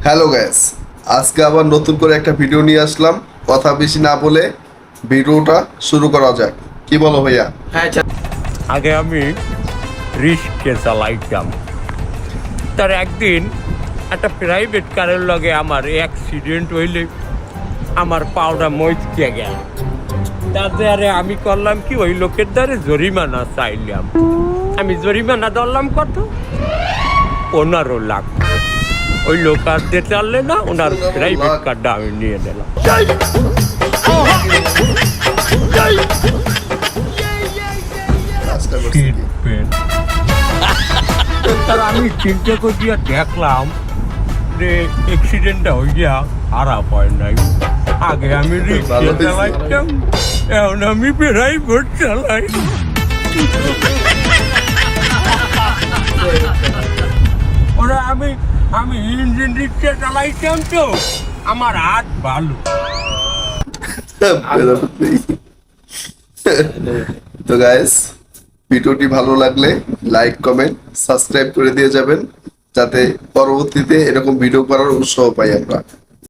Hello guys, আজকে আবার নতুন করে একটা ভিডিও নিয়ে আসলাম। কথা বেশি না বলে ভিডিওটা শুরু করা যাক। কি বলো ভাইয়া? হ্যাঁ আগে আমি রিস্কে চালাইতাম। তার একদিন একটা প্রাইভেট কারের লগে আমার অ্যাক্সিডেন্ট হইলে আমার পাওটা মচকে গেল। তাতে আরে আমি করলাম কি, ওই লোকের দ্বারে জরিমানা চাইলাম। আমি জরিমানা ধরলাম কত, 15 লাখ। ওই লোক আর দিয়ে চাললে না, ওনার 15 প্রাইভেট লাখ। কারটা আমি নিয়ে নিলাম। কাজটা করছি কি? তার আমি চিন্তা করিয়া দেখলাম যে অ্যাক্সিডেন্টটা হইয়া খারাপ হয় নাই। আগে আমি রিক্সা ভালো হয়েছে। চালাইতাম, এখন আমি প্রাইভেট চালাই। ওরা আমি আমি ইঞ্জিন রিক্সা চালাইতাম, তো আমার হাত ভালো। তো গাইস, ভিডিওটি ভালো লাগলে লাইক, কমেন্ট, সাবস্ক্রাইব করে দিয়ে যাবেন, যাতে পরবর্তীতে এরকম ভিডিও করার উৎসাহ পাই আমরা।